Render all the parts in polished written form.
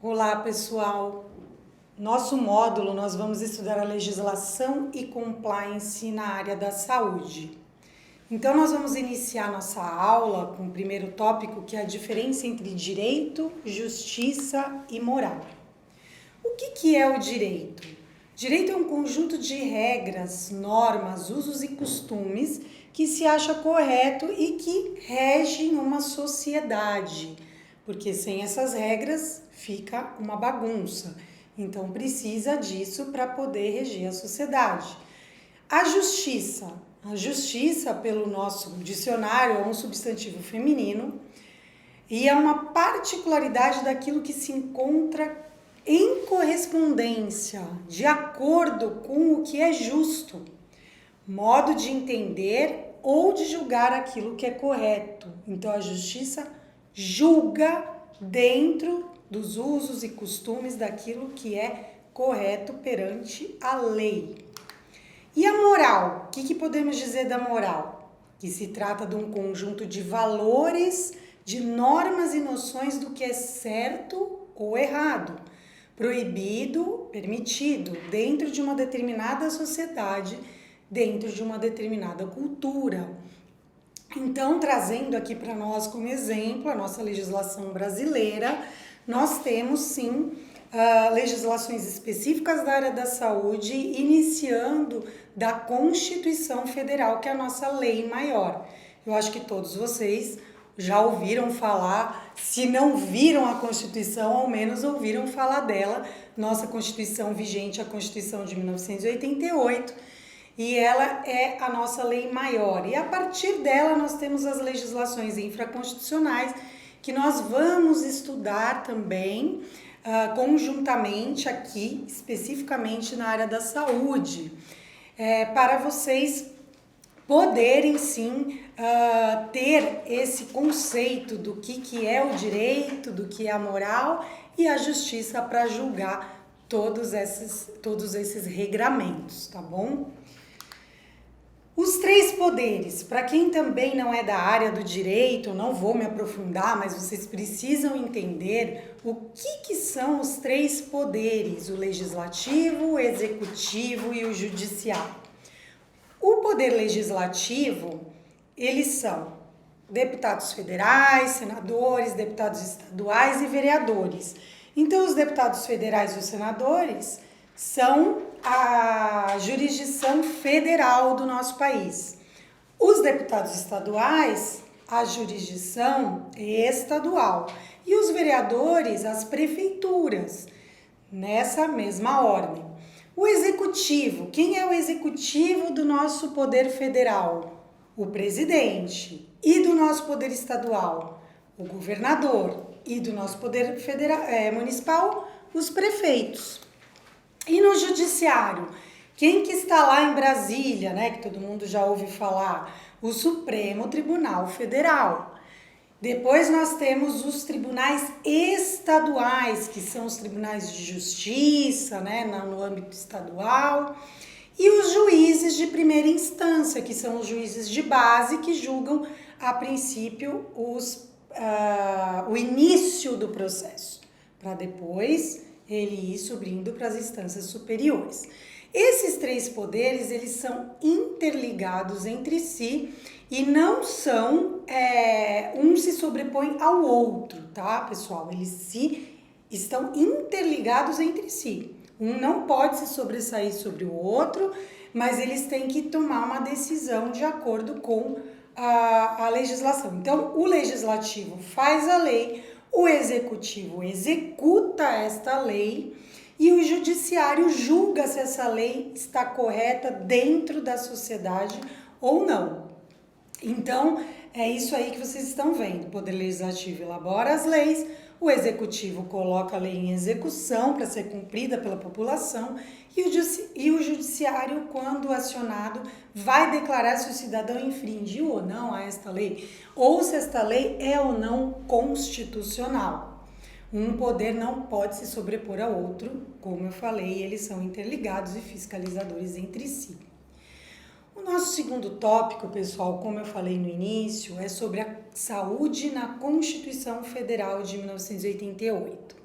Olá, pessoal. Nosso módulo nós vamos estudar a legislação e compliance na área da saúde. Então nós vamos iniciar nossa aula com o primeiro tópico, que é a diferença entre direito, justiça e moral. O que é o direito? Direito é um conjunto de regras, normas, usos e costumes que se acha correto e que regem uma sociedade, porque sem essas regras fica uma bagunça. Então precisa disso para poder reger a sociedade. A justiça, pelo nosso dicionário, é um substantivo feminino e é uma particularidade daquilo que se encontra em correspondência, de acordo com o que é justo, modo de entender ou de julgar aquilo que é correto. Então a justiça julga dentro dos usos e costumes daquilo que é correto perante a lei. E a moral? O que podemos dizer da moral? Que se trata de um conjunto de valores, de normas e noções do que é certo ou errado, proibido, permitido, dentro de uma determinada sociedade, dentro de uma determinada cultura. Então, trazendo aqui para nós como exemplo a nossa legislação brasileira, nós temos sim legislações específicas da área da saúde, iniciando da Constituição Federal, que é a nossa lei maior. Eu acho que todos vocês já ouviram falar, se não viram a Constituição, ao menos ouviram falar dela. Nossa Constituição vigente, a Constituição de 1988, e ela é a nossa lei maior. E a partir dela nós temos as legislações infraconstitucionais, que nós vamos estudar também conjuntamente aqui, especificamente na área da saúde, para vocês poderem sim ter esse conceito do que é o direito, do que é a moral e a justiça para julgar todos esses regramentos, tá bom? Os três poderes, para quem também não é da área do direito, não vou me aprofundar, mas vocês precisam entender o que são os três poderes, o legislativo, o executivo e o judiciário. O poder legislativo, eles são deputados federais, senadores, deputados estaduais e vereadores. Então, os deputados federais e os senadores são a jurisdição federal do nosso país. Os deputados estaduais, a jurisdição estadual. E os vereadores, as prefeituras, nessa mesma ordem. O executivo, quem é o executivo do nosso poder federal? O presidente. E do nosso poder estadual? O governador. E do nosso poder federal, municipal? Os prefeitos. E no judiciário, quem que está lá em Brasília, né, que todo mundo já ouve falar? O Supremo Tribunal Federal. Depois nós temos os tribunais estaduais, que são os tribunais de justiça, né, no âmbito estadual. E os juízes de primeira instância, que são os juízes de base, que julgam, a princípio, o início do processo, para depois ele ir subindo para as instâncias superiores. Esses três poderes, eles são interligados entre si e não são, um se sobrepõe ao outro, tá, pessoal? Eles estão interligados entre si. Um não pode se sobressair sobre o outro, mas eles têm que tomar uma decisão de acordo com a legislação. Então, o legislativo faz a lei, o executivo executa esta lei e o judiciário julga se essa lei está correta dentro da sociedade ou não. Então, é isso aí que vocês estão vendo. O Poder Legislativo elabora as leis, o Executivo coloca a lei em execução para ser cumprida pela população e o Judiciário, quando acionado, vai declarar se o cidadão infringiu ou não a esta lei, ou se esta lei é ou não constitucional. Um poder não pode se sobrepor ao outro, como eu falei, eles são interligados e fiscalizadores entre si. O nosso segundo tópico, pessoal, como eu falei no início, é sobre a saúde na Constituição Federal de 1988.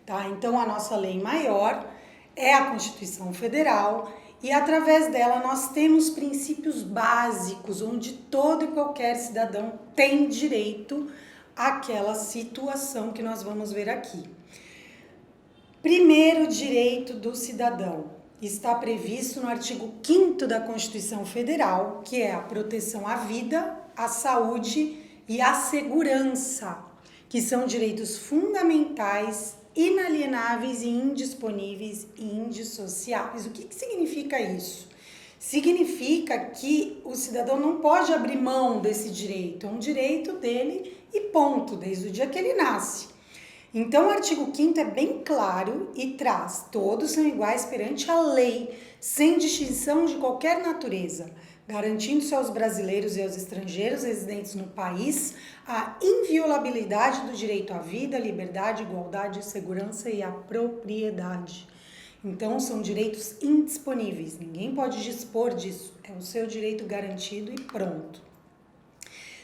tá? Então, a nossa lei maior é a Constituição Federal e, através dela, nós temos princípios básicos onde todo e qualquer cidadão tem direito àquela situação que nós vamos ver aqui. Primeiro direito do cidadão está previsto no artigo 5º da Constituição Federal, que é a proteção à vida, à saúde e à segurança, que são direitos fundamentais, inalienáveis e indisponíveis e indissociáveis. O que significa isso? Significa que o cidadão não pode abrir mão desse direito, é um direito dele e ponto, desde o dia que ele nasce. Então, o artigo 5º é bem claro e traz: todos são iguais perante a lei, sem distinção de qualquer natureza, garantindo-se aos brasileiros e aos estrangeiros residentes no país a inviolabilidade do direito à vida, liberdade, igualdade, segurança e à propriedade. Então, são direitos indisponíveis, ninguém pode dispor disso, é o seu direito garantido e pronto.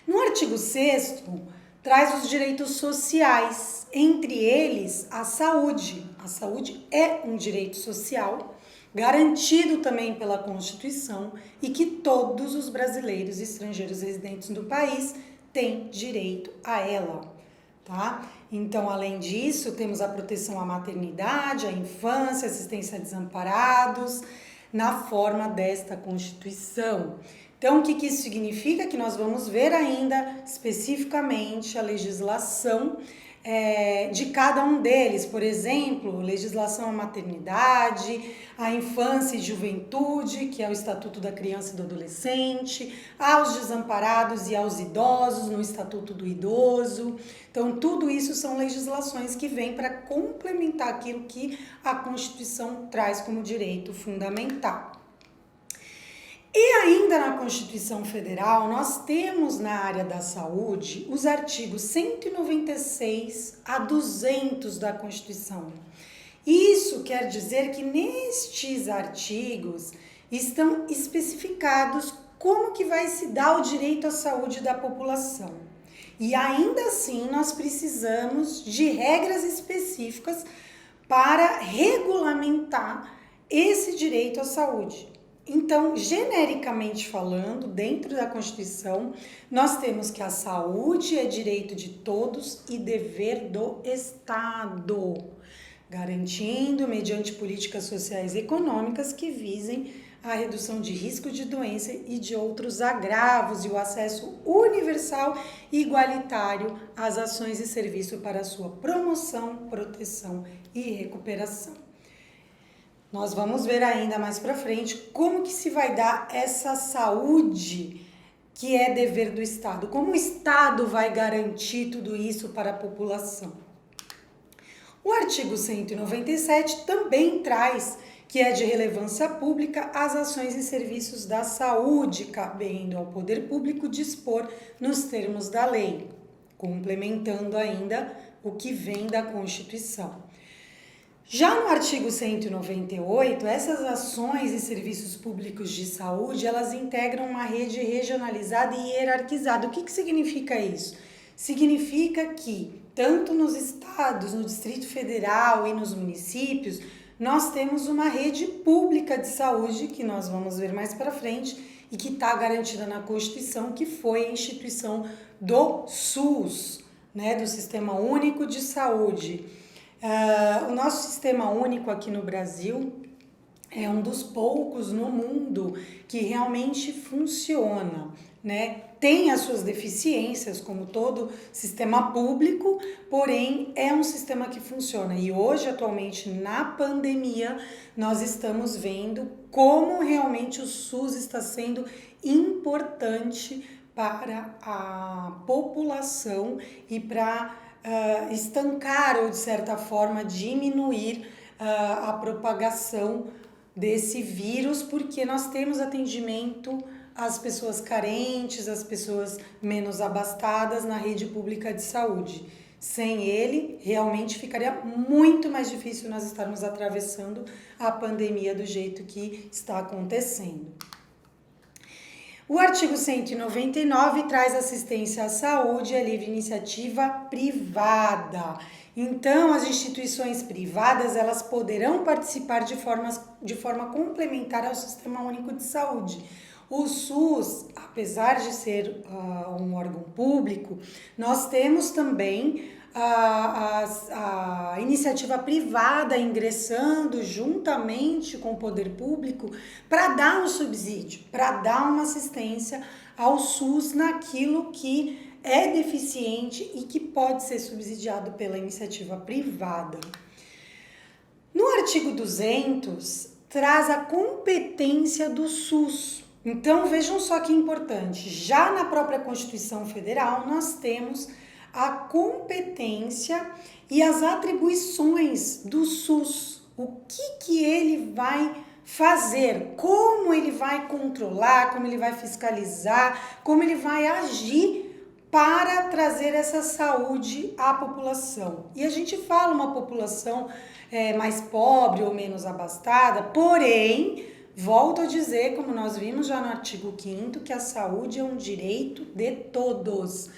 No artigo 6º, traz os direitos sociais, entre eles a saúde. A saúde é um direito social, garantido também pela Constituição e que todos os brasileiros e estrangeiros residentes no país têm direito a ela, tá? Então, além disso, temos a proteção à maternidade, à infância, assistência a desamparados, na forma desta Constituição. Então, o que isso significa? Que nós vamos ver ainda especificamente a legislação de cada um deles. Por exemplo, legislação à maternidade, à infância e juventude, que é o Estatuto da Criança e do Adolescente, aos desamparados e aos idosos, no Estatuto do Idoso. Então, tudo isso são legislações que vêm para complementar aquilo que a Constituição traz como direito fundamental. E ainda na Constituição Federal, nós temos na área da saúde os artigos 196 a 200 da Constituição. Isso quer dizer que nestes artigos estão especificados como que vai se dar o direito à saúde da população. E ainda assim, nós precisamos de regras específicas para regulamentar esse direito à saúde. Então, genericamente falando, dentro da Constituição, nós temos que a saúde é direito de todos e dever do Estado, garantindo, mediante políticas sociais e econômicas que visem a redução de risco de doença e de outros agravos e o acesso universal e igualitário às ações e serviços para a sua promoção, proteção e recuperação. Nós vamos ver ainda mais para frente como que se vai dar essa saúde que é dever do Estado, como o Estado vai garantir tudo isso para a população. O artigo 197 também traz que é de relevância pública as ações e serviços da saúde, cabendo ao poder público dispor nos termos da lei, complementando ainda o que vem da Constituição. Já no artigo 198, essas ações e serviços públicos de saúde, elas integram uma rede regionalizada e hierarquizada. O que significa isso? Significa que, tanto nos estados, no Distrito Federal e nos municípios, nós temos uma rede pública de saúde, que nós vamos ver mais para frente, e que está garantida na Constituição, que foi a instituição do SUS, né, do Sistema Único de Saúde. O nosso sistema único aqui no Brasil é um dos poucos no mundo que realmente funciona, né? Tem as suas deficiências, como todo sistema público, porém é um sistema que funciona. E hoje, atualmente, na pandemia, nós estamos vendo como realmente o SUS está sendo importante para a população e para estancar ou, de certa forma, diminuir a propagação desse vírus, porque nós temos atendimento às pessoas carentes, às pessoas menos abastadas na rede pública de saúde. Sem ele, realmente ficaria muito mais difícil nós estarmos atravessando a pandemia do jeito que está acontecendo. O artigo 199 traz assistência à saúde e à livre iniciativa privada. Então, as instituições privadas, elas poderão participar de forma complementar ao Sistema Único de Saúde. O SUS, apesar de ser um órgão público, nós temos também a iniciativa privada ingressando juntamente com o poder público para dar um subsídio, para dar uma assistência ao SUS naquilo que é deficiente e que pode ser subsidiado pela iniciativa privada. No artigo 200, traz a competência do SUS. Então, vejam só que importante, já na própria Constituição Federal, nós temos a competência e as atribuições do SUS. O que ele vai fazer, como ele vai controlar, como ele vai fiscalizar, como ele vai agir para trazer essa saúde à população. E a gente fala uma população mais pobre ou menos abastada, porém, volto a dizer, como nós vimos já no artigo 5º, que a saúde é um direito de todos,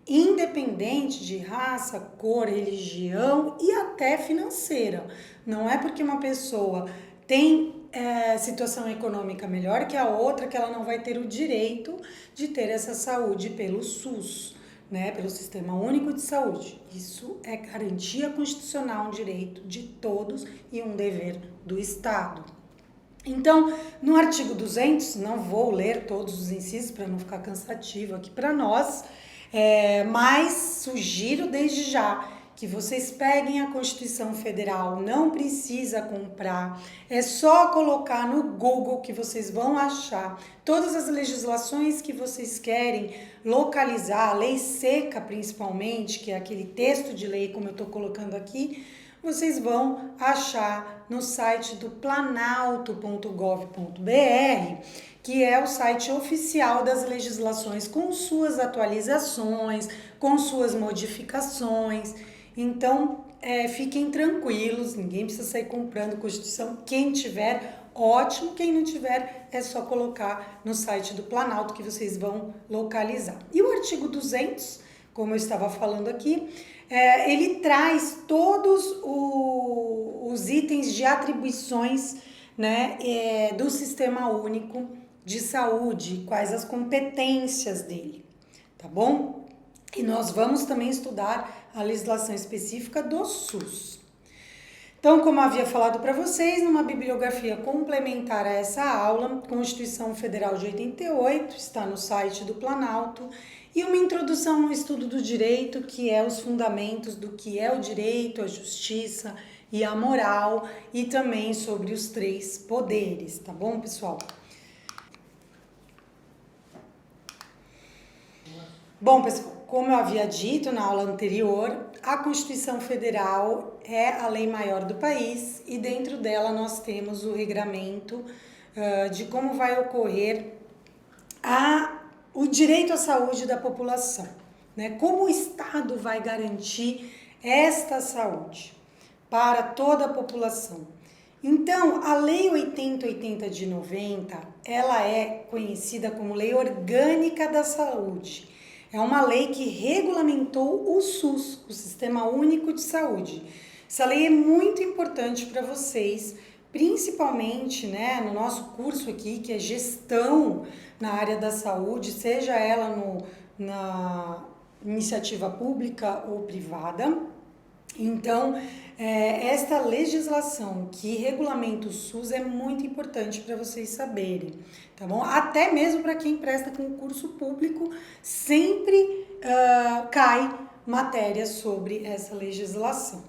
independente de raça, cor, religião e até financeira. Não é porque uma pessoa tem situação econômica melhor que a outra que ela não vai ter o direito de ter essa saúde pelo SUS, né, pelo Sistema Único de Saúde. Isso é garantia constitucional, um direito de todos e um dever do Estado. Então, no artigo 200, não vou ler todos os incisos para não ficar cansativo aqui para nós, mas sugiro desde já que vocês peguem a Constituição Federal, não precisa comprar, é só colocar no Google que vocês vão achar todas as legislações que vocês querem localizar, a lei seca principalmente, que é aquele texto de lei como eu estou colocando aqui, vocês vão achar no site do planalto.gov.br, que é o site oficial das legislações com suas atualizações, com suas modificações. Então, fiquem tranquilos, ninguém precisa sair comprando Constituição. Quem tiver, ótimo. Quem não tiver, é só colocar no site do Planalto que vocês vão localizar. E o artigo 200, como eu estava falando aqui, ele traz todos os itens de atribuições, né, do Sistema Único de Saúde, quais as competências dele, tá bom? E nós vamos também estudar a legislação específica do SUS. Então, como havia falado para vocês, numa bibliografia complementar a essa aula, Constituição Federal de 88, está no site do Planalto, e uma introdução no estudo do direito, que é os fundamentos do que é o direito, a justiça e a moral, e também sobre os 3 poderes, tá bom, pessoal? Bom, pessoal, como eu havia dito na aula anterior, a Constituição Federal é a lei maior do país e dentro dela nós temos o regramento de como vai ocorrer o direito à saúde da população, né? Como o Estado vai garantir esta saúde para toda a população. Então, a Lei 8080 de 90, ela é conhecida como Lei Orgânica da Saúde. É uma lei que regulamentou o SUS, o Sistema Único de Saúde. Essa lei é muito importante para vocês, principalmente, né, no nosso curso aqui, que é gestão na área da saúde, seja ela na iniciativa pública ou privada. Então, esta legislação que regulamenta o SUS é muito importante para vocês saberem, tá bom? Até mesmo para quem presta concurso público, sempre cai matéria sobre essa legislação.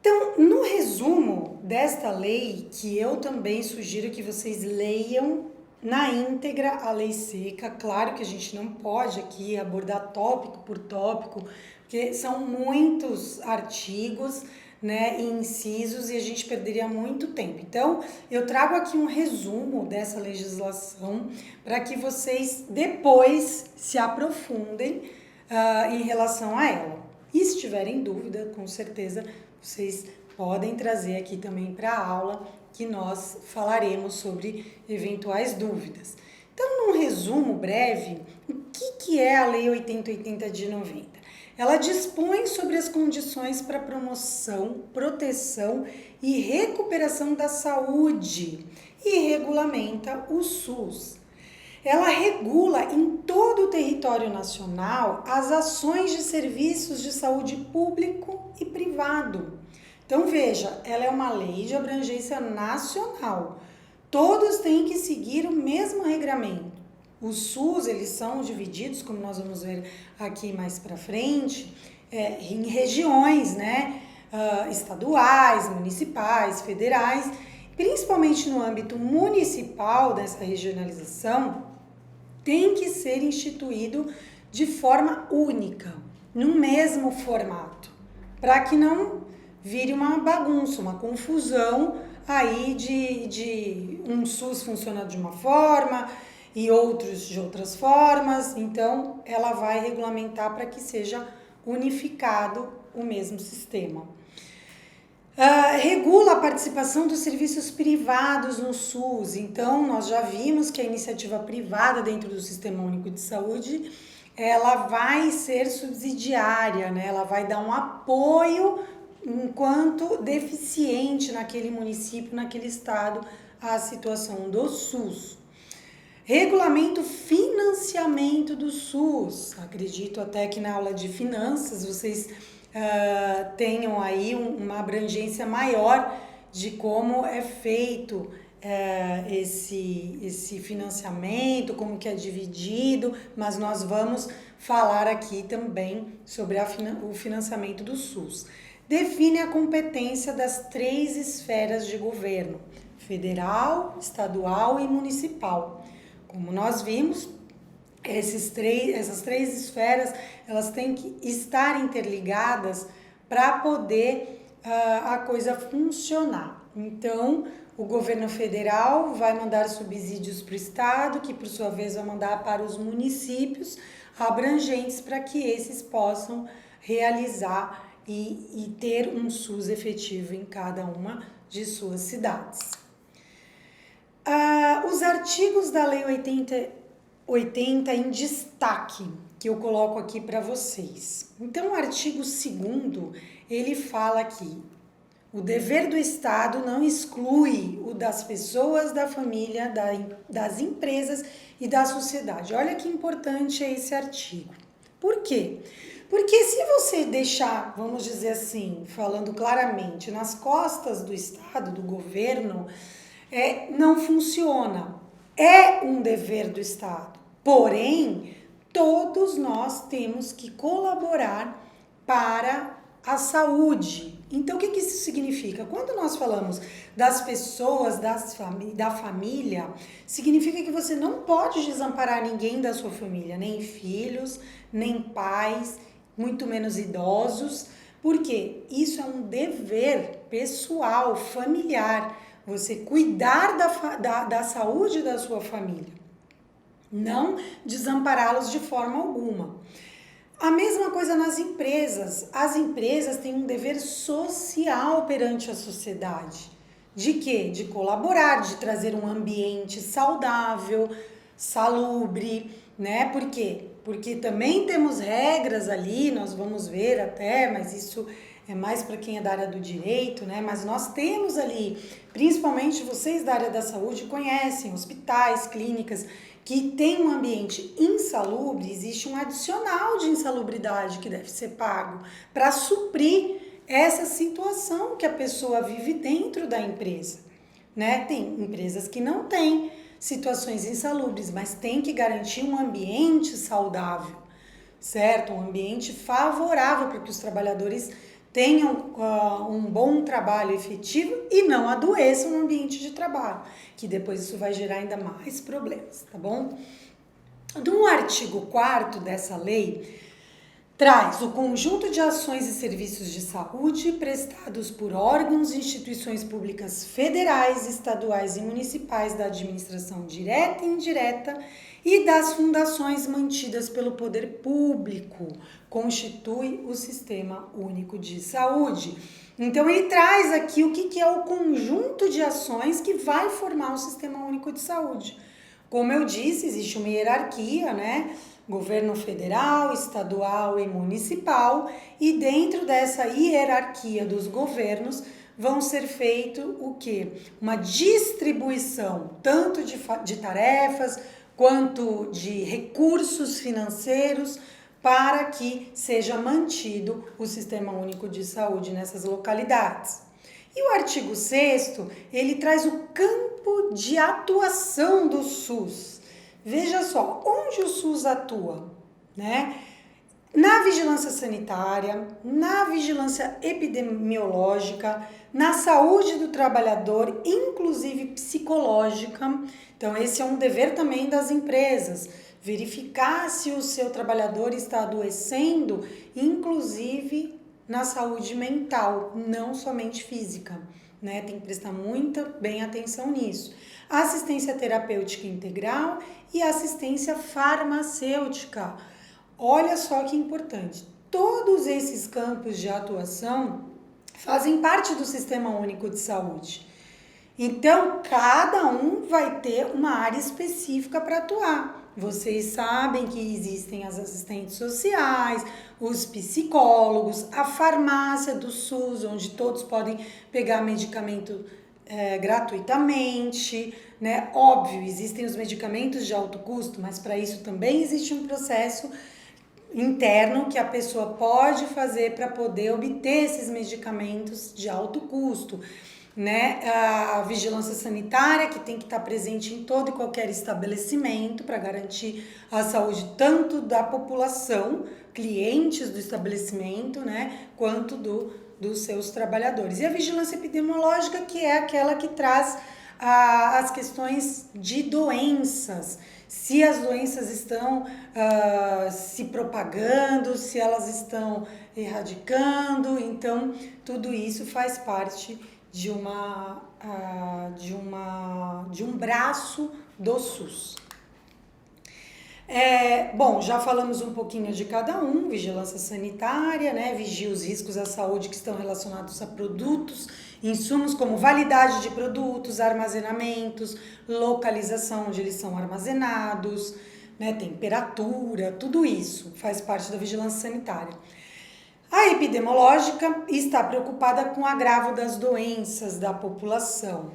Então, no resumo desta lei, que eu também sugiro que vocês leiam na íntegra a lei seca, claro que a gente não pode aqui abordar tópico por tópico, porque são muitos artigos, né, e incisos e a gente perderia muito tempo. Então, eu trago aqui um resumo dessa legislação para que vocês depois se aprofundem em relação a ela. E se tiverem dúvida, com certeza vocês podem trazer aqui também para a aula que nós falaremos sobre eventuais dúvidas. Então, num resumo breve, o que é a Lei 8080 de 90? ela dispõe sobre as condições para promoção, proteção e recuperação da saúde e regulamenta o SUS. Ela regula em todo o território nacional as ações de serviços de saúde público e privado. Então veja, ela é uma lei de abrangência nacional. Todos têm que seguir o mesmo regramento. Os SUS, eles são divididos, como nós vamos ver aqui mais para frente, em regiões, né? Estaduais, municipais, federais. Principalmente no âmbito municipal dessa regionalização, tem que ser instituído de forma única, no mesmo formato, para que não vire uma bagunça, uma confusão aí de um SUS funcionando de uma forma e outros de outras formas. Então, ela vai regulamentar para que seja unificado o mesmo sistema. Regula a participação dos serviços privados no SUS. Então, nós já vimos que a iniciativa privada dentro do Sistema Único de Saúde, ela vai ser subsidiária, né? Ela vai dar um apoio enquanto deficiente naquele município, naquele estado, à situação do SUS. Regulamento financiamento do SUS. Acredito até que na aula de finanças vocês tenham aí uma abrangência maior de como é feito esse financiamento, como que é dividido, mas nós vamos falar aqui também sobre o financiamento do SUS. Define a competência das 3 esferas de governo: federal, estadual e municipal. Como nós vimos, essas três esferas, elas têm que estar interligadas para poder a coisa funcionar. Então, o governo federal vai mandar subsídios para o estado, que por sua vez vai mandar para os municípios abrangentes para que esses possam realizar e ter um SUS efetivo em cada uma de suas cidades. Os artigos da Lei 80 em destaque, que eu coloco aqui para vocês. Então, o artigo 2º, ele fala que o dever do Estado não exclui o das pessoas, da família, das empresas e da sociedade. Olha que importante é esse artigo. Por quê? Porque se você deixar, vamos dizer assim, falando claramente, nas costas do Estado, do governo, não funciona. É um dever do Estado. Porém, todos nós temos que colaborar para a saúde. Então, o que isso significa? Quando nós falamos das pessoas, da família, significa que você não pode desamparar ninguém da sua família, nem filhos, nem pais, muito menos idosos, porque isso é um dever pessoal, familiar. Você cuidar da saúde da sua família, não desampará-los de forma alguma. A mesma coisa nas empresas. As empresas têm um dever social perante a sociedade. De quê? De colaborar, de trazer um ambiente saudável, salubre, né? Por quê? Porque também temos regras ali, nós vamos ver até, mas isso é mais para quem é da área do direito, né? Mas nós temos ali, principalmente vocês da área da saúde conhecem, hospitais, clínicas, que tem um ambiente insalubre, existe um adicional de insalubridade que deve ser pago para suprir essa situação que a pessoa vive dentro da empresa, né? Tem empresas que não têm situações insalubres, mas tem que garantir um ambiente saudável, certo? Um ambiente favorável para que os trabalhadores tenham um bom trabalho efetivo e não adoeçam no ambiente de trabalho, que depois isso vai gerar ainda mais problemas, tá bom? No artigo 4º dessa lei, traz o conjunto de ações e serviços de saúde prestados por órgãos e instituições públicas federais, estaduais e municipais da administração direta e indireta e das fundações mantidas pelo poder público, constitui o Sistema Único de Saúde. Então, ele traz aqui o que é o conjunto de ações que vai formar o Sistema Único de Saúde. Como eu disse, existe uma hierarquia, né? governo federal, estadual e municipal, e dentro dessa hierarquia dos governos vão ser feito o quê? Uma distribuição tanto de tarefas quanto de recursos financeiros para que seja mantido o Sistema Único de Saúde nessas localidades. E o artigo 6º, ele traz o campo de atuação do SUS. Veja só, onde o SUS atua, né? Na vigilância sanitária, na vigilância epidemiológica, na saúde do trabalhador, inclusive psicológica. Então, esse é um dever também das empresas, verificar se o seu trabalhador está adoecendo, inclusive na saúde mental, não somente física, né? Tem que prestar muita bem atenção nisso. Assistência terapêutica integral e assistência farmacêutica. Olha só que importante. Todos esses campos de atuação fazem parte do Sistema Único de Saúde. Então, cada um vai ter uma área específica para atuar. Vocês sabem que existem as assistentes sociais, os psicólogos, a farmácia do SUS, onde todos podem pegar medicamento gratuitamente, né? Óbvio, existem os medicamentos de alto custo, mas para isso também existe um processo interno que a pessoa pode fazer para poder obter esses medicamentos de alto custo, né? A vigilância sanitária, que tem que estar presente em todo e qualquer estabelecimento para garantir a saúde tanto da população, clientes do estabelecimento, né, quanto dos seus trabalhadores. E a vigilância epidemiológica, que é aquela que traz as questões de doenças, se as doenças estão se propagando, se elas estão erradicando. Então, tudo isso faz parte de um braço do SUS. Bom, já falamos um pouquinho de cada um. Vigilância sanitária, né? Vigia os riscos à saúde que estão relacionados a produtos, insumos como validade de produtos, armazenamentos, localização onde eles são armazenados, né? Temperatura, tudo isso faz parte da vigilância sanitária. A epidemiológica está preocupada com o agravo das doenças da população.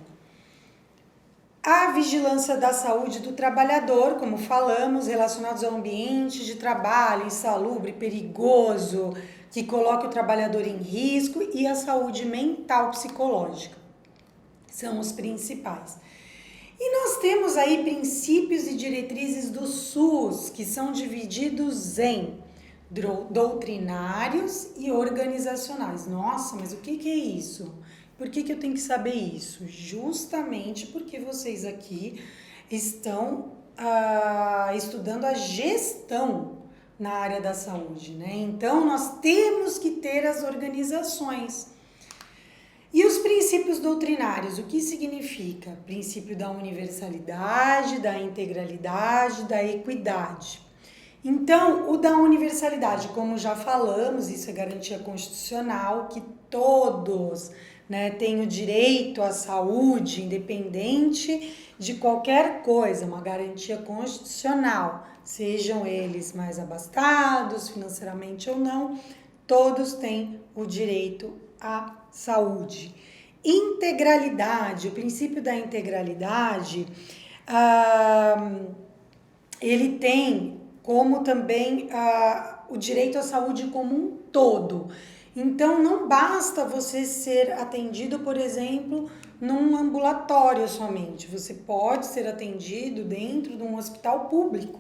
A vigilância da saúde do trabalhador, como falamos, relacionados ao ambiente de trabalho insalubre, perigoso, que coloca o trabalhador em risco, e a saúde mental psicológica. São os principais. E nós temos aí princípios e diretrizes do SUS, que são divididos em doutrinários e organizacionais. Nossa, mas o que é isso? Por que eu tenho que saber isso? Justamente porque vocês aqui estão estudando a gestão na área da saúde, né? Então, nós temos que ter as organizações. E os princípios doutrinários, o que significa? Princípio da universalidade, da integralidade, da equidade. Então, o da universalidade, como já falamos, isso é garantia constitucional, que todos, né, têm o direito à saúde, independente de qualquer coisa, uma garantia constitucional, sejam eles mais abastados financeiramente ou não, todos têm o direito à saúde. Integralidade, o princípio da integralidade, ele tem como também o direito à saúde como um todo. Então, não basta você ser atendido, por exemplo, num ambulatório somente. Você pode ser atendido dentro de um hospital público,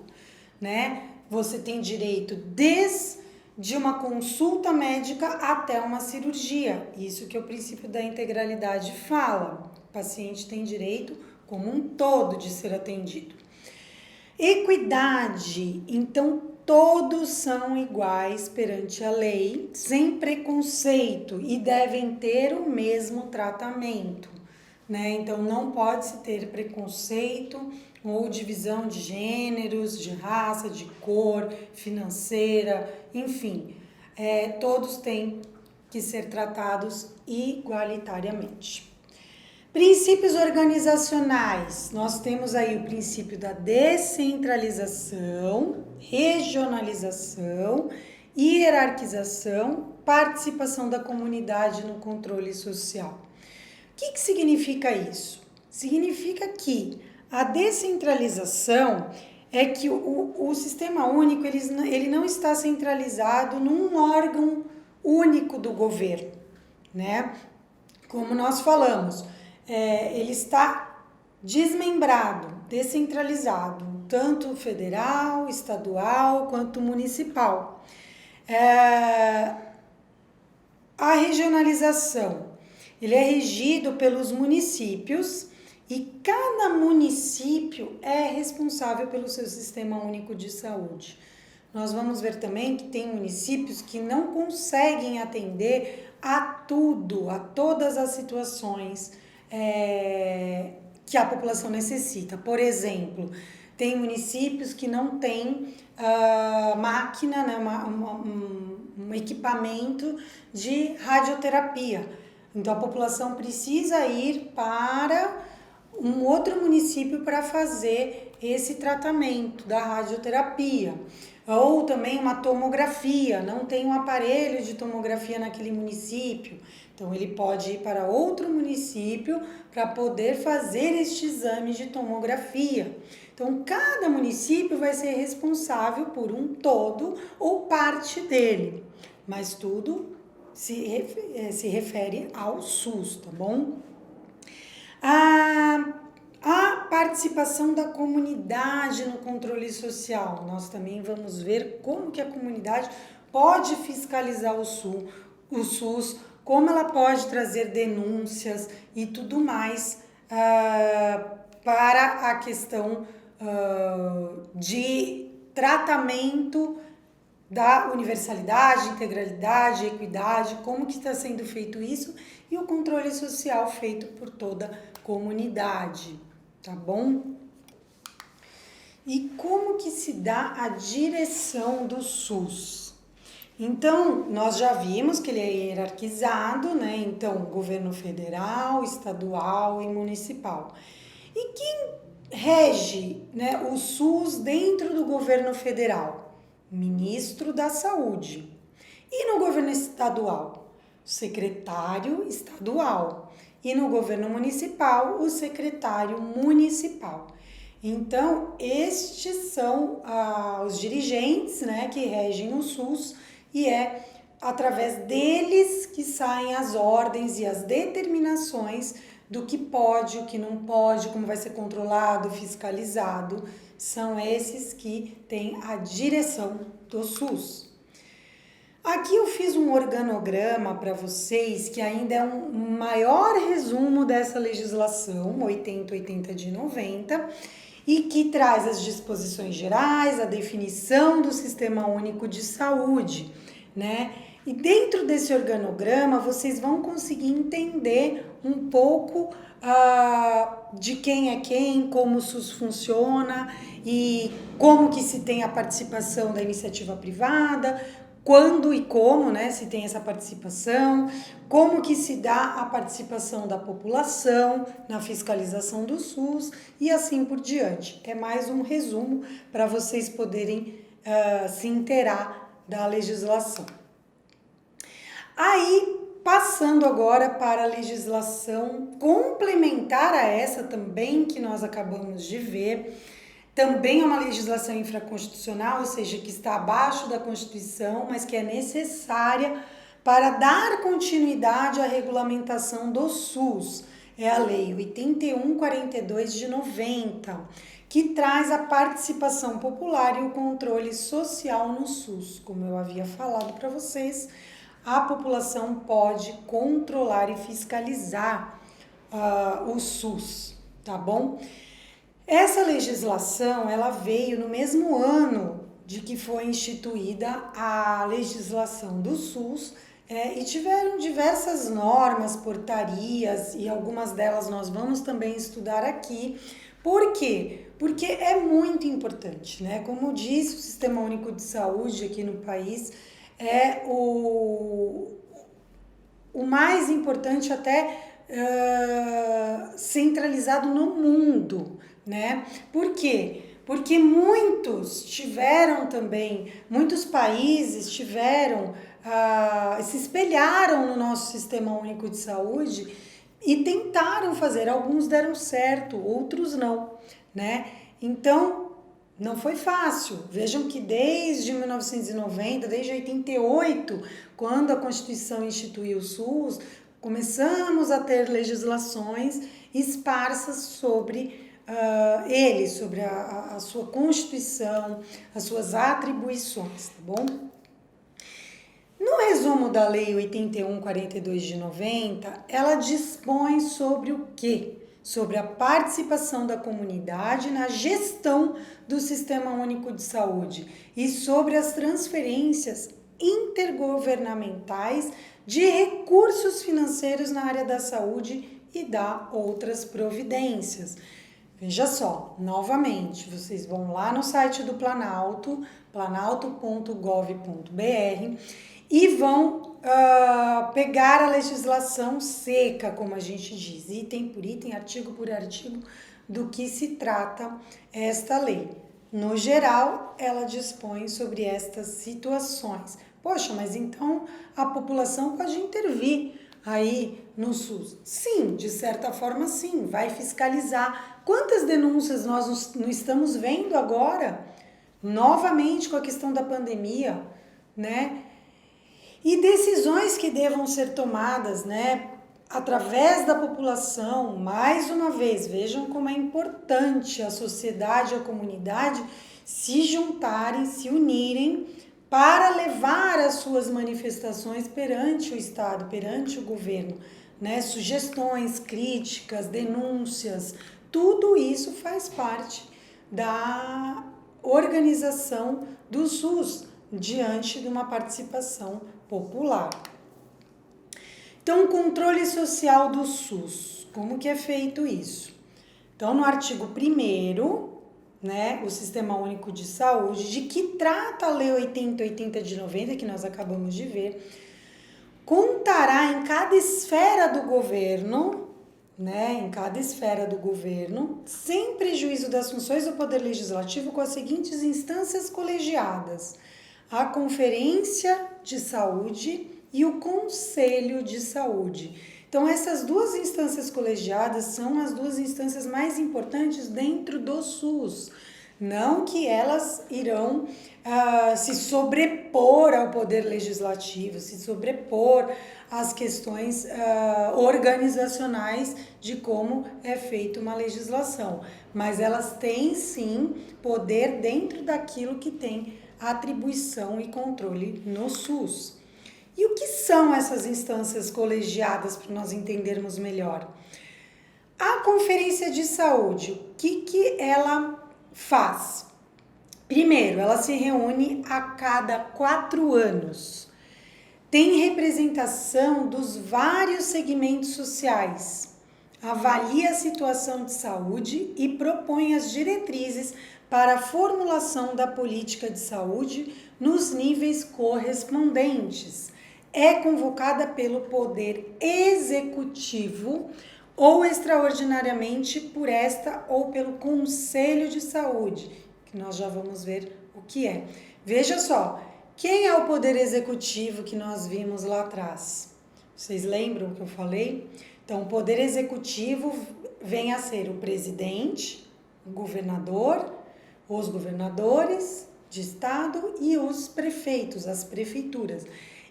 né? Você tem direito desde uma consulta médica até uma cirurgia. Isso que o princípio da integralidade fala. O paciente tem direito como um todo de ser atendido. Equidade, então todos são iguais perante a lei, sem preconceito e devem ter o mesmo tratamento, né? Então não pode-se ter preconceito ou divisão de gêneros, de raça, de cor, financeira, enfim, todos têm que ser tratados igualitariamente. Princípios organizacionais, nós temos aí o princípio da descentralização, regionalização, hierarquização, participação da comunidade no controle social. O que significa isso? Significa que a descentralização é que o sistema único ele não está centralizado num órgão único do governo, né? Como nós falamos, ele está desmembrado, descentralizado, tanto federal, estadual quanto municipal. A regionalização, ele é regido pelos municípios e cada município é responsável pelo seu sistema único de saúde. Nós vamos ver também que tem municípios que não conseguem atender a tudo, a todas as situações que a população necessita. Por exemplo, tem municípios que não têm máquina, né, um equipamento de radioterapia. Então, a população precisa ir para um outro município para fazer esse tratamento da radioterapia. Ou também uma tomografia, não tem um aparelho de tomografia naquele município. Então, ele pode ir para outro município para poder fazer este exame de tomografia. Então, cada município vai ser responsável por um todo ou parte dele, mas tudo se refere ao SUS, tá bom? A participação da comunidade no controle social. Nós também vamos ver como que a comunidade pode fiscalizar o SUS, como ela pode trazer denúncias e tudo mais para a questão de tratamento da universalidade, integralidade, equidade, como que está sendo feito isso e o controle social feito por toda a comunidade, tá bom? E como que se dá a direção do SUS? Então, nós já vimos que ele é hierarquizado, né? Então, governo federal, estadual e municipal. E quem rege, né, o SUS dentro do governo federal? Ministro da Saúde. E no governo estadual? Secretário estadual. E no governo municipal, o secretário municipal. Então, estes são os dirigentes, né, que regem o SUS e é através deles que saem as ordens e as determinações do que pode, o que não pode, como vai ser controlado, fiscalizado. São esses que têm a direção do SUS. Aqui eu fiz um organograma para vocês que ainda é um maior resumo dessa legislação 8080 de 90 e que traz as disposições gerais, a definição do Sistema Único de Saúde, né? E dentro desse organograma vocês vão conseguir entender um pouco de quem é quem, como o SUS funciona e como que se tem a participação da iniciativa privada, quando e como, né, se tem essa participação, como que se dá a participação da população na fiscalização do SUS e assim por diante. É mais um resumo para vocês poderem se inteirar da legislação. Aí, passando agora para a legislação complementar a essa também que nós acabamos de ver, também é uma legislação infraconstitucional, ou seja, que está abaixo da Constituição, mas que é necessária para dar continuidade à regulamentação do SUS. É a Lei 8142 de 90, que traz a participação popular e o controle social no SUS. Como eu havia falado para vocês, a população pode controlar e fiscalizar o SUS, tá bom? Essa legislação, ela veio no mesmo ano de que foi instituída a legislação do SUS e tiveram diversas normas, portarias e algumas delas nós vamos também estudar aqui. Por quê? Porque é muito importante, né? Como disse, o Sistema Único de Saúde aqui no país é o mais importante até centralizado no mundo, né? Por quê? Porque muitos países se espelharam no nosso Sistema Único de Saúde e tentaram fazer. Alguns deram certo, outros não, né? Então, não foi fácil. Vejam que desde 1990, desde 88, quando a Constituição instituiu o SUS, começamos a ter legislações esparsas sobre ele, sobre a sua Constituição, as suas atribuições, tá bom? No resumo da Lei 8142 de 90, ela dispõe sobre o quê? Sobre a participação da comunidade na gestão do Sistema Único de Saúde e sobre as transferências intergovernamentais de recursos financeiros na área da saúde e dá outras providências. Veja só, novamente, vocês vão lá no site do Planalto, planalto.gov.br, e vão pegar a legislação seca, como a gente diz, item por item, artigo por artigo, do que se trata esta lei. No geral, ela dispõe sobre estas situações. Poxa, mas então a população pode intervir aí no SUS? Sim, de certa forma sim, vai fiscalizar. Quantas denúncias nós não estamos vendo agora, novamente com a questão da pandemia, né? E decisões que devam ser tomadas, né, através da população, mais uma vez, vejam como é importante a sociedade e a comunidade se juntarem, se unirem para levar as suas manifestações perante o Estado, perante o governo, né? Sugestões, críticas, denúncias, tudo isso faz parte da organização do SUS diante de uma participação popular. Então, o controle social do SUS, como que é feito isso? Então, no artigo 1º, né, o Sistema Único de Saúde, de que trata a Lei 8080 de 90, que nós acabamos de ver, contará em cada esfera do governo, sem prejuízo das funções do Poder Legislativo, com as seguintes instâncias colegiadas: a Conferência de Saúde e o Conselho de Saúde. Então, essas duas instâncias colegiadas são as duas instâncias mais importantes dentro do SUS. Não que elas irão se sobrepor ao Poder Legislativo, se sobrepor às questões organizacionais de como é feita uma legislação. Mas elas têm, sim, poder dentro daquilo que tem atribuição e controle no SUS. E o que são essas instâncias colegiadas para nós entendermos melhor? A Conferência de Saúde, o que ela faz? Primeiro, ela se reúne a cada 4 anos. Tem representação dos vários segmentos sociais, avalia a situação de saúde e propõe as diretrizes para a formulação da política de saúde nos níveis correspondentes. É convocada pelo Poder Executivo ou extraordinariamente por esta ou pelo Conselho de Saúde, que nós já vamos ver o que é. Veja só, quem é o Poder Executivo que nós vimos lá atrás? Vocês lembram que eu falei? Então, o Poder Executivo vem a ser o presidente, o governador, os governadores de estado e os prefeitos, as prefeituras.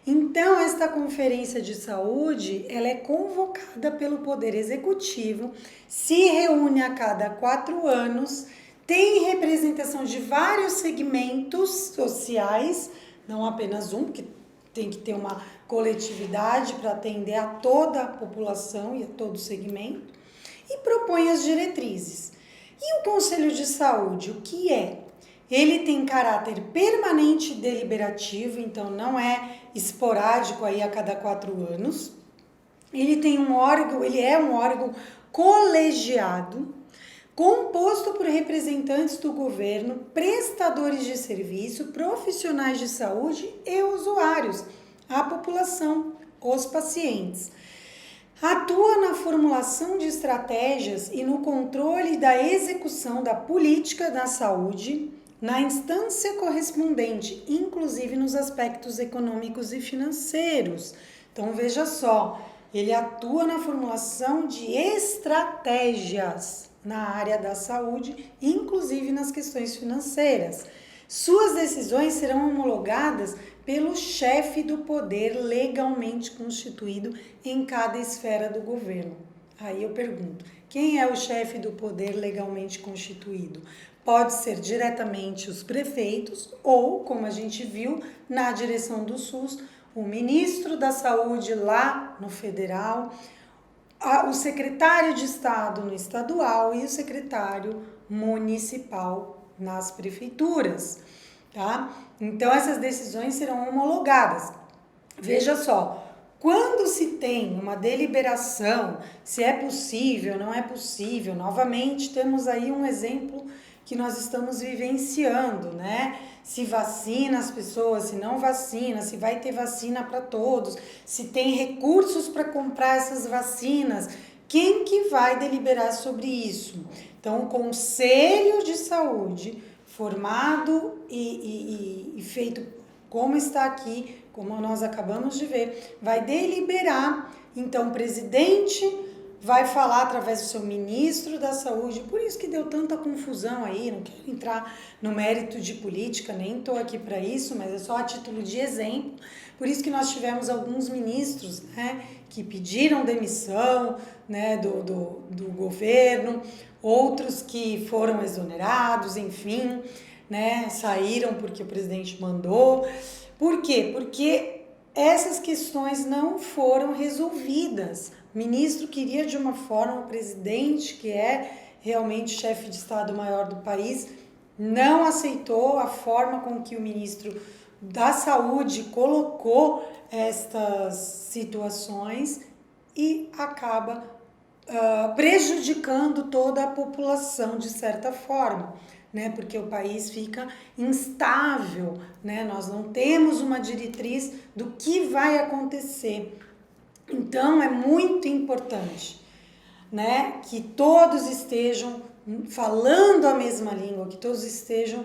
Então, esta Conferência de Saúde, ela é convocada pelo Poder Executivo, se reúne a cada 4 anos, tem representação de vários segmentos sociais, não apenas um, porque tem que ter uma coletividade para atender a toda a população e a todo o segmento, e propõe as diretrizes. E o Conselho de Saúde, o que é? Ele tem caráter permanente e deliberativo, então não é esporádico aí a cada 4 anos. Ele tem um órgão, ele é um órgão colegiado, composto por representantes do governo, prestadores de serviço, profissionais de saúde e usuários, a população, os pacientes. Atua na formulação de estratégias e no controle da execução da política da saúde na instância correspondente, inclusive nos aspectos econômicos e financeiros. Então, veja só, ele atua na formulação de estratégias na área da saúde, inclusive nas questões financeiras. Suas decisões serão homologadas pelo chefe do poder legalmente constituído em cada esfera do governo. Aí eu pergunto, quem é o chefe do poder legalmente constituído? Pode ser diretamente os prefeitos ou, como a gente viu, na direção do SUS, o ministro da Saúde lá no federal, o secretário de Estado no estadual e o secretário municipal nas prefeituras, tá? Então, essas decisões serão homologadas. Veja só, quando se tem uma deliberação, se é possível, não é possível, novamente temos aí um exemplo que nós estamos vivenciando, né? Se vacina as pessoas, se não vacina, se vai ter vacina para todos, se tem recursos para comprar essas vacinas, quem que vai deliberar sobre isso? Então, o Conselho de Saúde, formado e feito como está aqui, como nós acabamos de ver, vai deliberar. Então, o presidente vai falar através do seu ministro da Saúde, por isso que deu tanta confusão aí, não quero entrar no mérito de política, nem estou aqui para isso, mas é só a título de exemplo. Por isso que nós tivemos alguns ministros, né, que pediram demissão, né, do governo, outros que foram exonerados, enfim, né, saíram porque o presidente mandou. Por quê? Porque essas questões não foram resolvidas. O ministro queria de uma forma, o presidente, que é realmente chefe de Estado maior do país, não aceitou a forma com que o ministro da Saúde colocou estas situações e acaba prejudicando toda a população de certa forma, né? Porque o país fica instável, né? Nós não temos uma diretriz do que vai acontecer. Então, é muito importante, né, que todos estejam falando a mesma língua, que todos estejam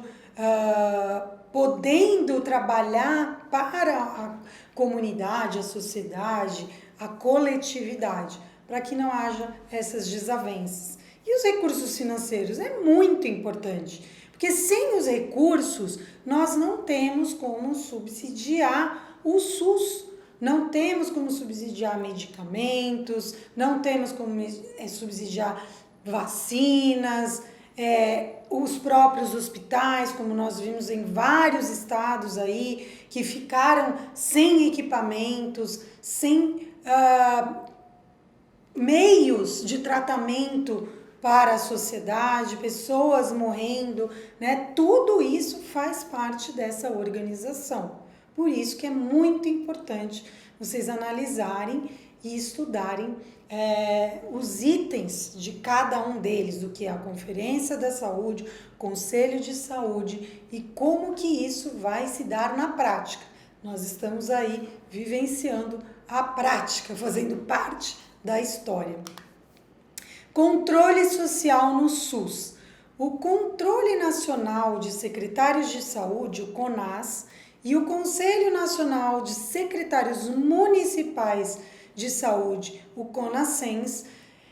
podendo trabalhar para a comunidade, a sociedade, a coletividade, para que não haja essas desavenças. E os recursos financeiros é muito importante, porque sem os recursos nós não temos como subsidiar o SUS. Não temos como subsidiar medicamentos, não temos como subsidiar vacinas, os próprios hospitais, como nós vimos em vários estados aí, que ficaram sem equipamentos, sem meios de tratamento para a sociedade, pessoas morrendo, né? Tudo isso faz parte dessa organização. Por isso que é muito importante vocês analisarem e estudarem os itens de cada um deles, do que é a Conferência da Saúde, Conselho de Saúde e como que isso vai se dar na prática. Nós estamos aí vivenciando a prática, fazendo parte da história. Controle social no SUS. O Controle Nacional de Secretários de Saúde, o CONAS, e o Conselho Nacional de Secretários Municipais de Saúde, o CONASENS,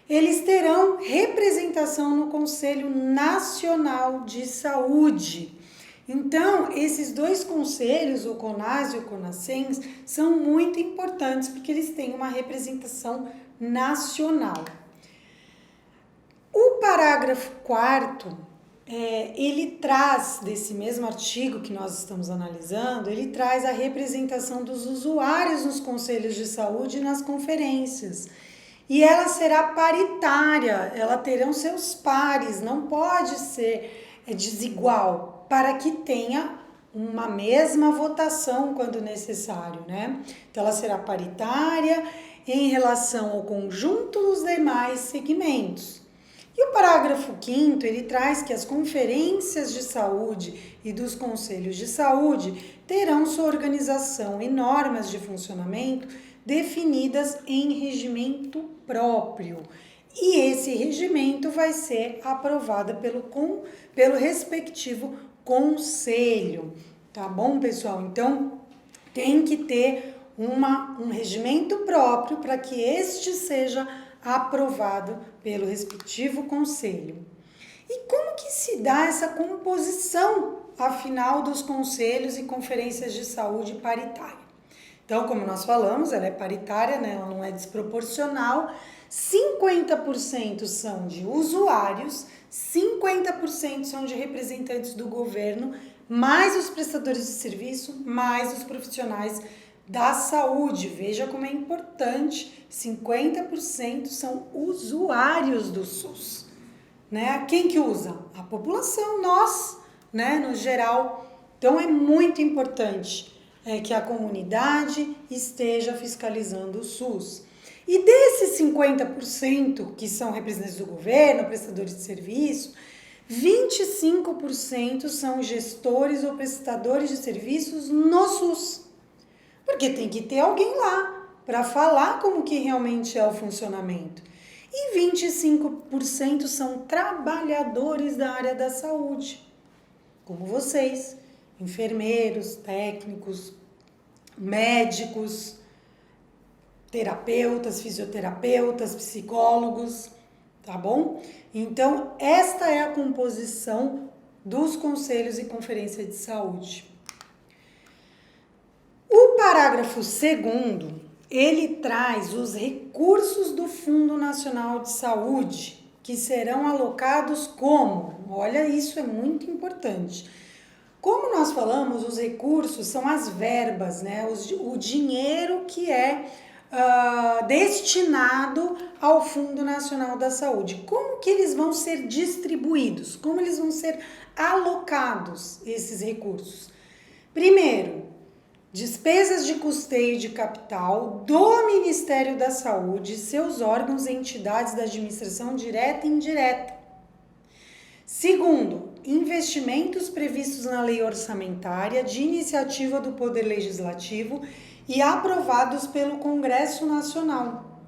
eles terão representação no Conselho Nacional de Saúde. Então, esses dois conselhos, o CONAS e o CONASENS, são muito importantes porque eles têm uma representação nacional. O parágrafo 4º, ele traz, desse mesmo artigo que nós estamos analisando, ele traz a representação dos usuários nos conselhos de saúde e nas conferências. E ela será paritária, ela terão seus pares, não pode ser desigual, para que tenha uma mesma votação quando necessário, né? Então, ela será paritária em relação ao conjunto dos demais segmentos. E o parágrafo 5º, ele traz que as conferências de saúde e dos conselhos de saúde terão sua organização e normas de funcionamento definidas em regimento próprio. E esse regimento vai ser aprovado pelo respectivo conselho, tá bom, pessoal? Então, tem que ter um regimento próprio para que este seja aprovado pelo respectivo conselho. E como que se dá essa composição, afinal, dos conselhos e conferências de saúde paritária? Então, como nós falamos, ela é paritária, né? Ela não é desproporcional. 50% são de usuários, 50% são de representantes do governo, mais os prestadores de serviço, mais os profissionais da saúde. Veja como é importante, 50% são usuários do SUS. Né? Quem que usa? A população, nós, né? No geral. Então, é muito importante que a comunidade esteja fiscalizando o SUS. E desses 50% que são representantes do governo, prestadores de serviço, 25% são gestores ou prestadores de serviços no SUS. Porque tem que ter alguém lá para falar como que realmente é o funcionamento. E 25% são trabalhadores da área da saúde, como vocês, enfermeiros, técnicos, médicos, terapeutas, fisioterapeutas, psicólogos, tá bom? Então, esta é a composição dos conselhos e conferências de saúde. O parágrafo 2º, ele traz os recursos do Fundo Nacional de Saúde, que serão alocados como? Olha, isso é muito importante. Como nós falamos, os recursos são as verbas, né? O dinheiro que é destinado ao Fundo Nacional da Saúde. Como que eles vão ser distribuídos? Como eles vão ser alocados, esses recursos? Primeiro, despesas de custeio de capital do Ministério da Saúde, seus órgãos e entidades da administração direta e indireta. Segundo, investimentos previstos na lei orçamentária de iniciativa do Poder Legislativo e aprovados pelo Congresso Nacional.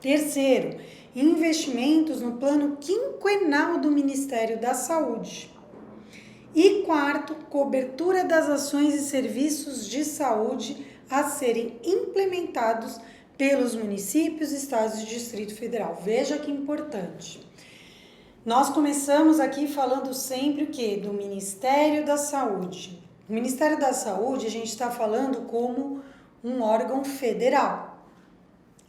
Terceiro, investimentos no plano quinquenal do Ministério da Saúde. E quarto, cobertura das ações e serviços de saúde a serem implementados pelos municípios, estados e Distrito Federal. Veja que importante. Nós começamos aqui falando sempre o quê? Do Ministério da Saúde. O Ministério da Saúde a gente está falando como um órgão federal.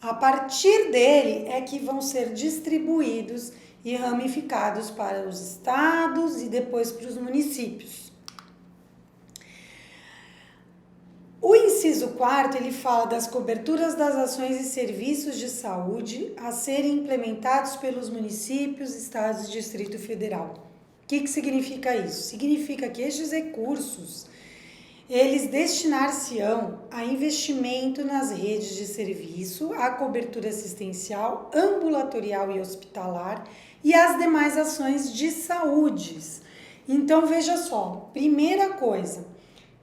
A partir dele é que vão ser distribuídos e ramificados para os estados e depois para os municípios. O inciso 4º, ele fala das coberturas das ações e serviços de saúde a serem implementados pelos municípios, estados e Distrito Federal. O que significa isso? Significa que estes recursos, eles destinar-se-ão a investimento nas redes de serviço, a cobertura assistencial, ambulatorial e hospitalar e as demais ações de saúde. Então, veja só, primeira coisa,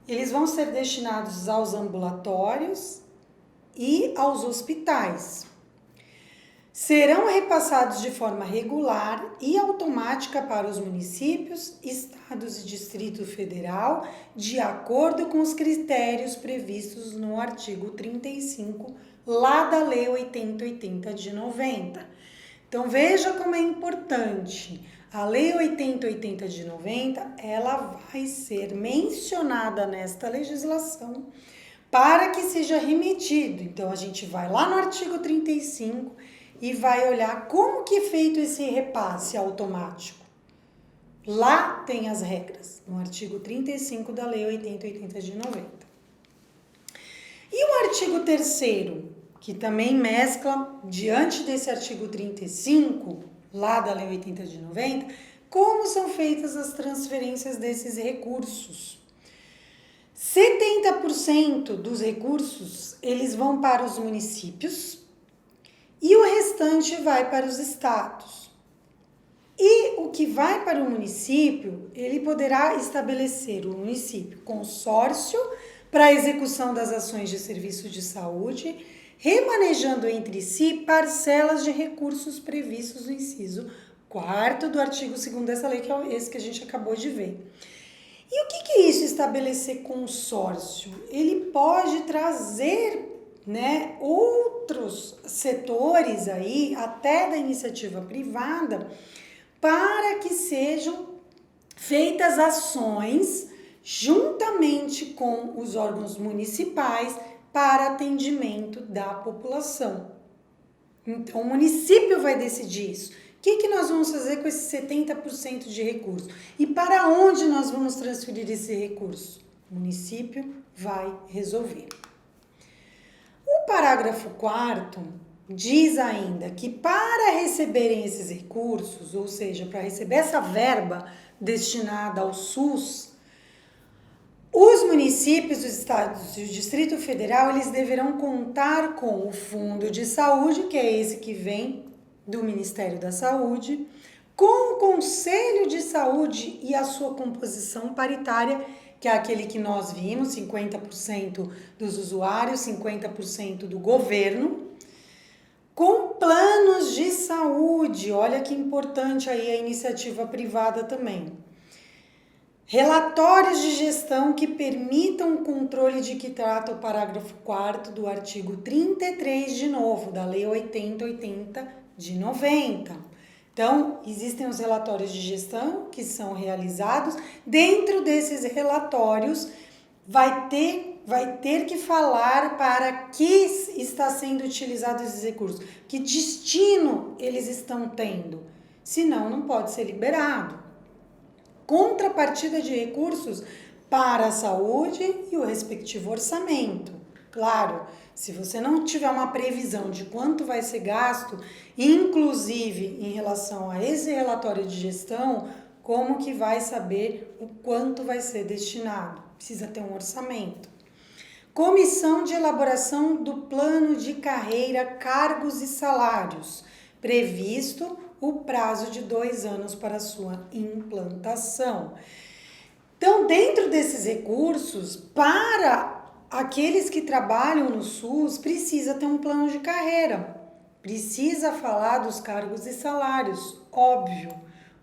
eles vão ser destinados aos ambulatórios e aos hospitais. Serão repassados de forma regular e automática para os municípios, estados e Distrito Federal, de acordo com os critérios previstos no artigo 35, lá da Lei 8080 de 90. Então, veja como é importante. A Lei 8080 de 90, ela vai ser mencionada nesta legislação para que seja remetido. Então, a gente vai lá no artigo 35 e vai olhar como que é feito esse repasse automático. Lá tem as regras, no artigo 35 da Lei 8080 de 90. E o artigo 3º, que também mescla, diante desse artigo 35, lá da Lei 80 de 90, como são feitas as transferências desses recursos. 70% dos recursos, eles vão para os municípios e o restante vai para os estados. E o que vai para o município, ele poderá estabelecer o município consórcio para a execução das ações de serviço de saúde, remanejando entre si parcelas de recursos previstos no inciso 4º do artigo 2º dessa lei, que é esse que a gente acabou de ver. E o que é isso, estabelecer consórcio? Ele pode trazer, né, outros setores aí, até da iniciativa privada, para que sejam feitas ações juntamente com os órgãos municipais para atendimento da população. Então, o município vai decidir isso. O que nós vamos fazer com esses 70% de recursos? E para onde nós vamos transferir esse recurso? O município vai resolver. O parágrafo 4º diz ainda que para receberem esses recursos, ou seja, para receber essa verba destinada ao SUS, os municípios, os estados e o Distrito Federal, eles deverão contar com o Fundo de Saúde, que é esse que vem do Ministério da Saúde, com o Conselho de Saúde e a sua composição paritária, que é aquele que nós vimos, 50% dos usuários, 50% do governo, com planos de saúde. Olha que importante aí a iniciativa privada também. Relatórios de gestão que permitam o controle de que trata o parágrafo 4º do artigo 33, de novo, da Lei 8080 de 90. Então, existem os relatórios de gestão que são realizados. Dentro desses relatórios, vai ter que falar para que está sendo utilizado esses recursos, que destino eles estão tendo, senão não pode ser liberado. Contrapartida de recursos para a saúde e o respectivo orçamento. Claro, se você não tiver uma previsão de quanto vai ser gasto, inclusive em relação a esse relatório de gestão, como que vai saber o quanto vai ser destinado? Precisa ter um orçamento. Comissão de elaboração do plano de carreira, cargos e salários, previsto o prazo de 2 anos para sua implantação. Então, dentro desses recursos, para aqueles que trabalham no SUS, precisa ter um plano de carreira, precisa falar dos cargos e salários, óbvio.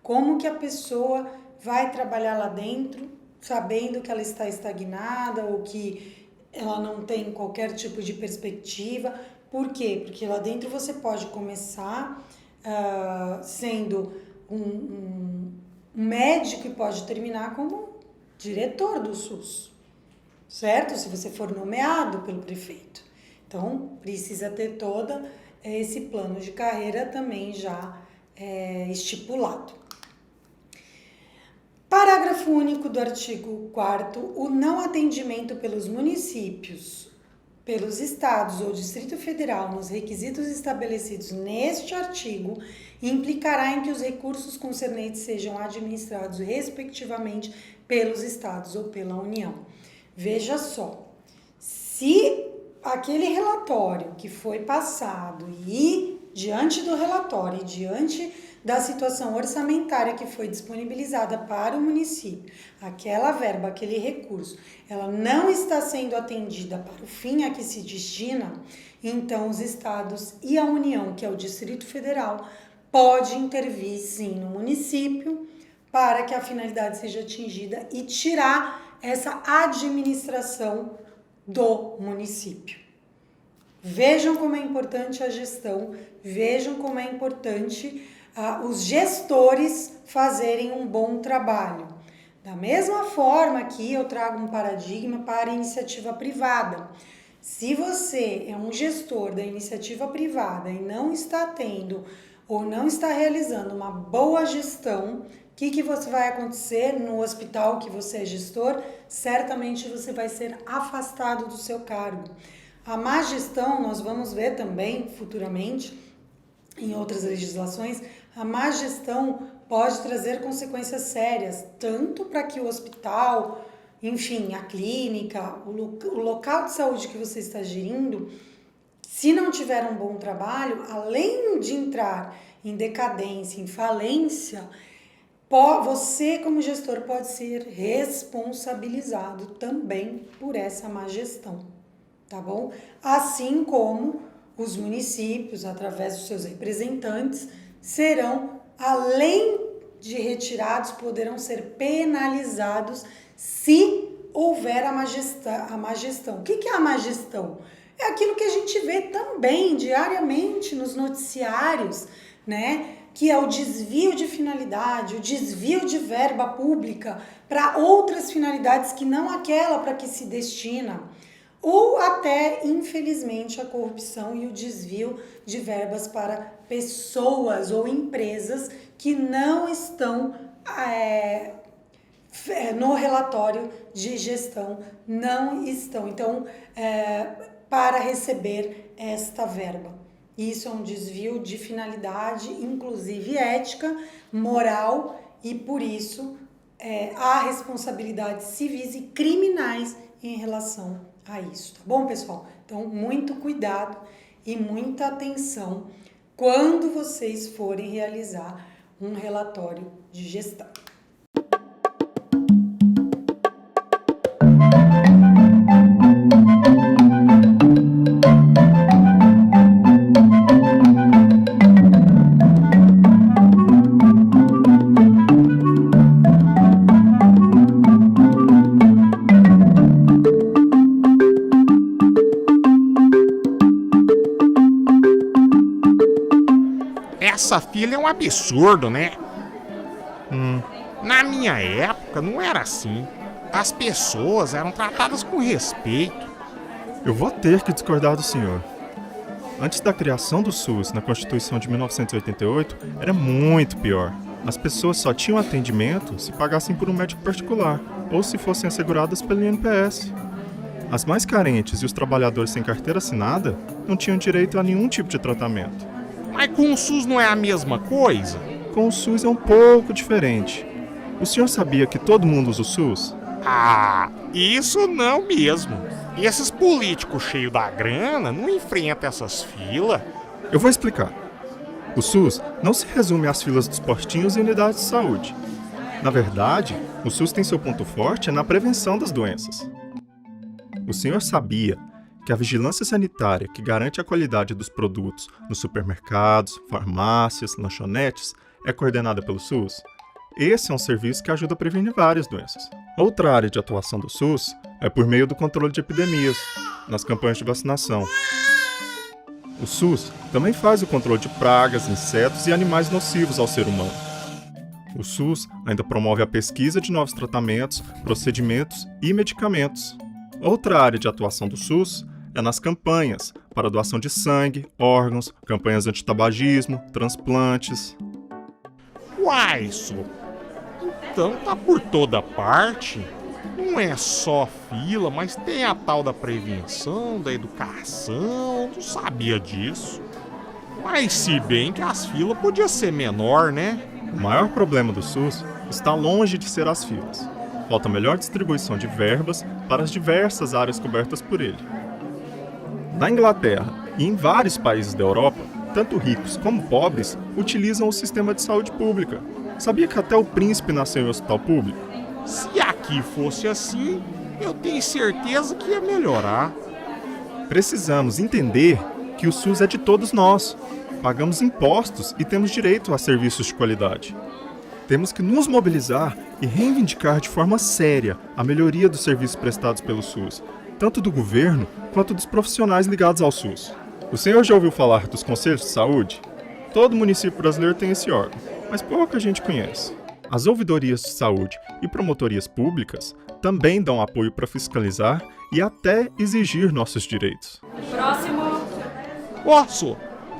Como que a pessoa vai trabalhar lá dentro, sabendo que ela está estagnada ou que ela não tem qualquer tipo de perspectiva. Por quê? Porque lá dentro você pode começar sendo um médico e pode terminar como diretor do SUS, certo? Se você for nomeado pelo prefeito. Então, precisa ter todo esse plano de carreira também já estipulado. Parágrafo único do artigo 4º, o não atendimento pelos municípios, pelos estados ou Distrito Federal nos requisitos estabelecidos neste artigo implicará em que os recursos concernentes sejam administrados respectivamente pelos estados ou pela União. Veja só, se aquele relatório que foi passado e diante do relatório e diante da situação orçamentária que foi disponibilizada para o município, aquela verba, aquele recurso, ela não está sendo atendida para o fim a que se destina, então os estados e a União, que é o Distrito Federal, pode intervir sim no município para que a finalidade seja atingida e tirar essa administração do município. Vejam como é importante a gestão, vejam como é importante os gestores fazerem um bom trabalho. Da mesma forma que eu trago um paradigma para a iniciativa privada. Se você é um gestor da iniciativa privada e não está tendo ou não está realizando uma boa gestão, o que você vai acontecer no hospital que você é gestor? Certamente você vai ser afastado do seu cargo. A má gestão, nós vamos ver também futuramente, em outras legislações, a má gestão pode trazer consequências sérias, tanto para que o hospital, enfim, a clínica, o local de saúde que você está gerindo, se não tiver um bom trabalho, além de entrar em decadência, em falência, você como gestor pode ser responsabilizado também por essa má gestão, tá bom? Assim como os municípios, através dos seus representantes, serão, além de retirados, poderão ser penalizados se houver a má gestão. O que é a má gestão? É aquilo que a gente vê também diariamente nos noticiários, né? Que é o desvio de finalidade, o desvio de verba pública para outras finalidades que não aquela para que se destina, ou até, infelizmente, a corrupção e o desvio de verbas para pessoas ou empresas que não estão no relatório de gestão, não estão. Então, para receber esta verba. Isso é um desvio de finalidade, inclusive ética, moral, e por isso há responsabilidades civis e criminais em relação a isso, tá bom, pessoal? Então, muito cuidado e muita atenção quando vocês forem realizar um relatório de gestão. Essa fila é um absurdo, né? Na minha época não era assim. As pessoas eram tratadas com respeito. Eu vou ter que discordar do senhor. Antes da criação do SUS, na Constituição de 1988, era muito pior. As pessoas só tinham atendimento se pagassem por um médico particular ou se fossem asseguradas pelo INPS. As mais carentes e os trabalhadores sem carteira assinada não tinham direito a nenhum tipo de tratamento. Mas com o SUS não é a mesma coisa? Com o SUS é um pouco diferente. O senhor sabia que todo mundo usa o SUS? Ah, isso não mesmo. Esses políticos cheios da grana não enfrentam essas filas. Eu vou explicar. O SUS não se resume às filas dos postinhos e unidades de saúde. Na verdade, o SUS tem seu ponto forte na prevenção das doenças. O senhor sabia que a vigilância sanitária que garante a qualidade dos produtos nos supermercados, farmácias, lanchonetes é coordenada pelo SUS? Esse é um serviço que ajuda a prevenir várias doenças. Outra área de atuação do SUS é por meio do controle de epidemias, nas campanhas de vacinação. O SUS também faz o controle de pragas, insetos e animais nocivos ao ser humano. O SUS ainda promove a pesquisa de novos tratamentos, procedimentos e medicamentos. Outra área de atuação do SUS é nas campanhas para doação de sangue, órgãos, campanhas antitabagismo, transplantes. Uai, Sô, então tá por toda parte. Não é só fila, mas tem a tal da prevenção, da educação. Não sabia disso. Mas se bem que as filas podiam ser menor, né? O maior problema do SUS está longe de ser as filas. Falta melhor distribuição de verbas para as diversas áreas cobertas por ele. Na Inglaterra e em vários países da Europa, tanto ricos como pobres utilizam o sistema de saúde pública. Sabia que até o príncipe nasceu em hospital público? Se aqui fosse assim, eu tenho certeza que ia melhorar. Precisamos entender que o SUS é de todos nós. Pagamos impostos e temos direito a serviços de qualidade. Temos que nos mobilizar e reivindicar de forma séria a melhoria dos serviços prestados pelo SUS, tanto do governo quanto dos profissionais ligados ao SUS. O senhor já ouviu falar dos conselhos de saúde? Todo município brasileiro tem esse órgão, mas pouca gente conhece. As ouvidorias de saúde e promotorias públicas também dão apoio para fiscalizar e até exigir nossos direitos. Próximo. Sô,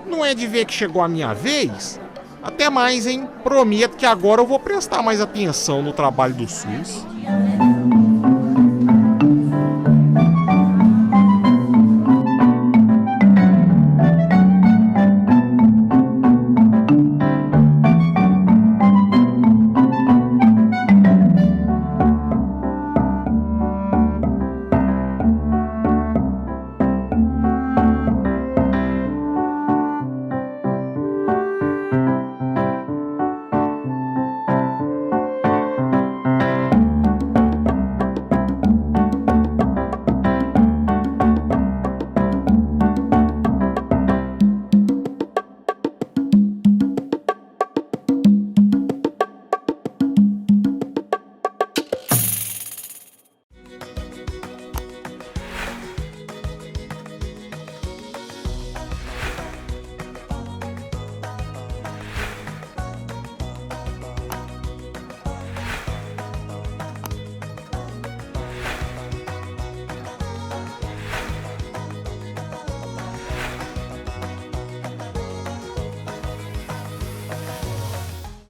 não é de ver que chegou a minha vez? Até mais, hein? Prometo que agora eu vou prestar mais atenção no trabalho do SUS.